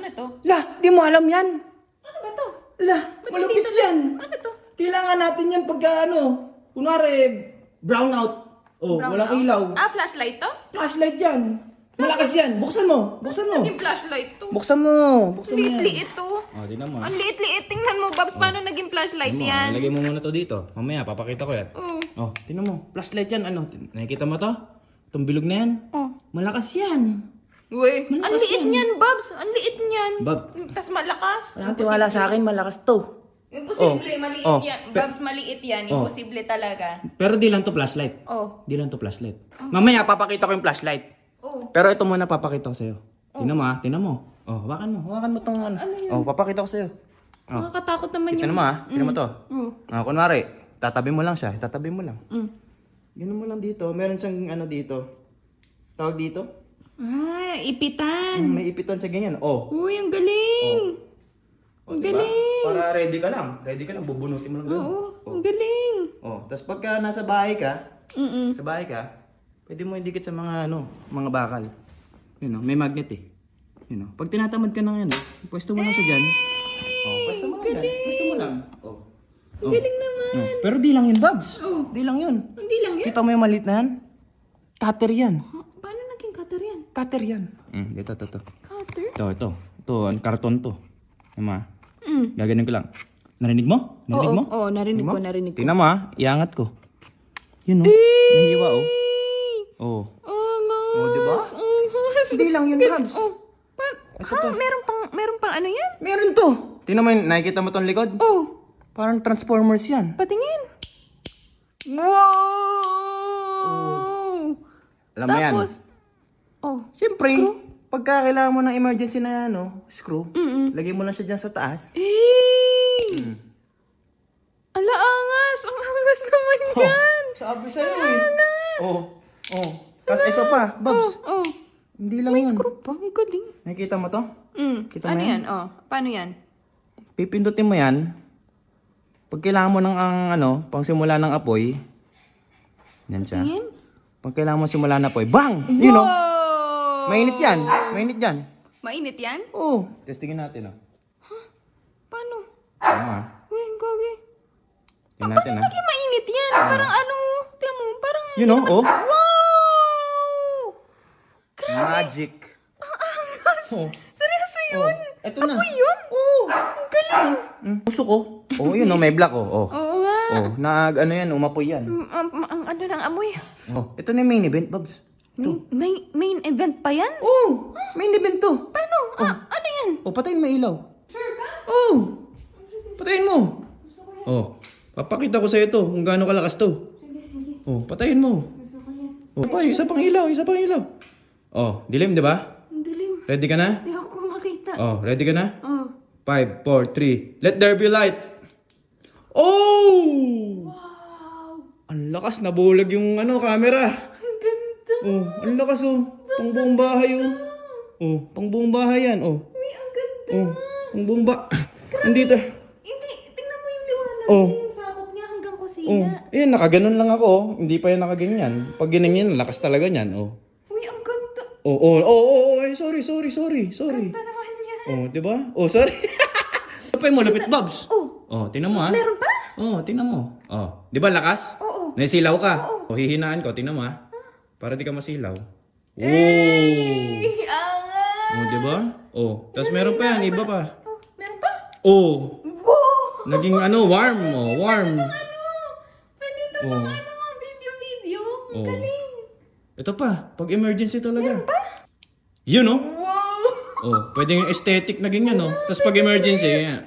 Ano to? La, di mo alam yan. Ano ba to? La, malupit yan. Ano to? Kailangan natin yan pagka kunwari, brownout. Oh, Brown walang out? ilaw. Ah, flashlight to? Flashlight yan. Malakas yan. Buksan mo. Buksan mo. Naging flashlight to. Buksan mo. Buksan mo yan. Liit-liit to. Oh, di naman. Ang liit-liit. Tingnan mo, Babs, paano naging flashlight yan? Lagay mo muna to dito. Mamaya, papakita ko yan. Oh. Oh, tingnan mo. Flashlight yan. Ano? Nakikita mo to? Itong bilog na yan. Oh. Malakas yan. Uy, ang Malakas liit yan. niyan, Babs. Ang liit niyan. Bab. Tas malakas. Walang tiwala sa akin. Malakas to. Imposible, maliit Oh. yan. Babs, maliit yan. Oh. Imposible talaga. Pero di lang to flashlight. Oh. Di lang to flashlight. Mamaya, papakita ko yung flashlight. Oh. Pero ito muna papakita ko sa'yo. Tingnan mo ha. Tingnan mo. Oh, hawakan mo. Hawakan mo tong ano. Ano yan? Oh, papakita ko sa'yo. Oh. Nakakatakot naman Tingnan yun. mo ha. Tingnan mo to. Oh. Kunwari, tatabi mo lang siya. Tatabi mo lang. Mm. Ganun mo lang dito. Meron siyang ano dito. Tawag dito. Ah, ipitan. May ipitan siya ganyan. Oh. Uy, ang galing. Ang Diba? galing. Para ready ka lang. Ready ka lang. Bubunutin mo lang ganun. Oo, ang galing. Oh. Tapos pagka nasa bahay ka, Mm-mm. pwede mo idikit sa mga mga bakal. Yun may magnet eh. Yun pag tinatamad ka ng pwesto mo lang siya dyan. Oh, pwesto mo lang dyan. Pwesto mo lang. Oh. Ang galing naman. Oh. Pero di lang yun, Babs. Oh. Di lang yun. Hindi lang yun. Kita mo yung maliit na yan? Cutter yan. Paano naging cutter yan? Cutter yan. Ito. Cutter? Ito. Ito, ang karton to. Diba? Mm. Gaganin ko lang. Narinig mo? Narinig mo? Oo, narinig Narinig ko, mo? narinig ko. Tingnan mo ha, iangat ko. Yun nahiwa Oh. Angas. Oh, diba? Angas. Hindi lang yun, Babs. Oh. Ito to. Meron pang ano yan? Meron to. Tingnan mo yun, nakikita mo tong likod? Oh, Parang Transformers yan. patingin. Wow! Alam mo yan? Tapos, oh, Siyempre, pagka kailangan mo ng emergency na screw, mm lagay mo lang siya dyan sa taas. Hey! Ala, angas! Ang angas naman yan! Sabi sa'yo Oh. Tapos ito pa, Babs. Oh, Hindi lang may yun. screw pa. Ang galing. Nakikita mo to? Kita mo Ano yan? yan? Oh, paano yan? Pipindutin mo yan. Pag kailangan mo ng pang simula ng apoy, yan siya. Tingin? Pag kailangan mo simula ng apoy, bang! You know? Mainit yan. Mainit yan. Mainit yan? Oo. Testingin natin, Paano? Tama. Uy, gagi. Tingnan natin, Lagi mainit yan. Parang ano, tiyan mo, parang... You know, Wow! Magic. Oh. Seryoso yun? Eto na. Apoy yun? Oo. Ang galing. Puso ko. Yun may black, Oo nga. yan, umapoy yan. Ang ano ng amoy. Ito na yung main event, Babs. Main event pa yan? Main event to. Paano? Ano yan? Patayin mo ilaw. Sure ka? Patayin mo. Papakita ko sa'yo to kung gaano kalakas to. Sige. Patayin mo. Gusto ko yan. Isa pang ilaw. Dilim, di ba? Ang dilim. Ready ka na? Di ako makita. Ready ka na? Oh. 5, 4, 3. Let there be light. Oh! Wow! Ang lakas, nabulag yung camera. Ang ganda. Ang lakas Pang buong bahay pang buong bahay yan Uy, ang ganda. Pang buong Andito. Hindi, tingnan mo yung liwanag. Oh. Yung sakop niya hanggang kusina. Nakaganon lang ako. Hindi pa yan nakaganyan. Pag ginanyan, lakas talaga niyan. Uy, ang ganda. Sorry. Ganda naman yan. Di ba? Sorry. Ano pa yung malupit, Babs? Tingnan mo, ha? Meron pa? Tingnan mo. Di ba lakas? Oo. Naisilaw ka? Hihinaan ko. Tingnan mo, ha? Para di ka masilaw. Hey, angas. Di ba? Tapos meron pa yan. Iba pa. Meron pa? Oh. Wow! Naging warm. Warm. Pwede ito mga video. Ang galing. Ito pa. Pag emergency talaga. Meron pa? Yun, Wow! Pwede yung aesthetic naging yan, Tapos pag emergency, yan.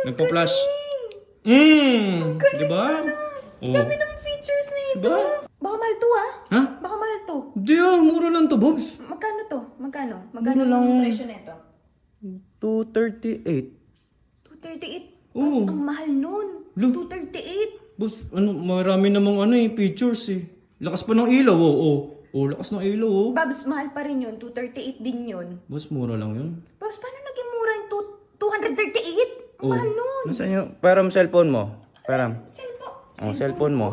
Nagpa-flash. Di ba? Dami ng features na ito. Diba? Baka mahal to, Ha? Baka mahal to. Di mura lang to, Bobs. Magkano to? Magkano Mura lang ang yan. presyo na ito? 238. 238. Oo. Boss, ang mahal nun. Lo. 238. Boss, marami namang features Lakas pa ng ilaw, lakas ng ilaw, Babs, mahal pa rin yun. 238 din yun. Boss, mura lang yun. Boss, paano naging mura yung 238? Ang mahal nun. Nasaan yung, param cellphone mo? Param. Cellphone mo.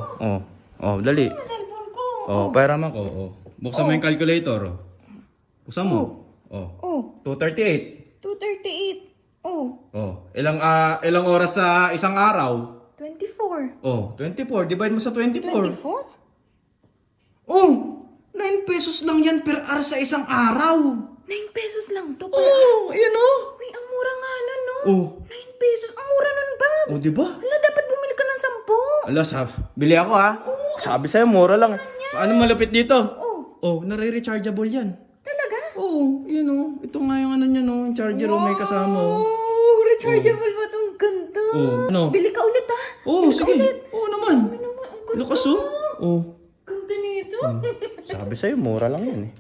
Dali. Ano cellphone ko? Param ako, Buksan mo yung calculator, Buksan mo. Oh. Oh, 238. 2:38. Oh, Oh. Ilang oras sa isang araw? 24. Oh, 24. Divide mo sa 24. 24? Oh, 9 pesos lang yan per hour sa isang araw. 9 pesos lang to. Oh, ayan oh. Uy, ang mura nga nun, no? Oh. 9 pesos. Ang mura nun, Babs. Oh, di ba? Hala, dapat bumili ka ng 10. Ala, bili ako ha. Sabi sa'yo, mura lang. Paano malapit dito? Oh, Oh, nare-rechargeable yan. talaga? Oh, yun oh. Ito nga yung ano niya no, yung charger oh, may kasama oh. Oh, rechargeable ba itong ganda? Oh, ano? Bili ka ulit, ha? Oh, Bili ka sige. ulit. Oh, naman. Ano naman, ang ganda. Lakas oh. Oh. Ganda nito. Sabi sa'yo, mura lang yan eh.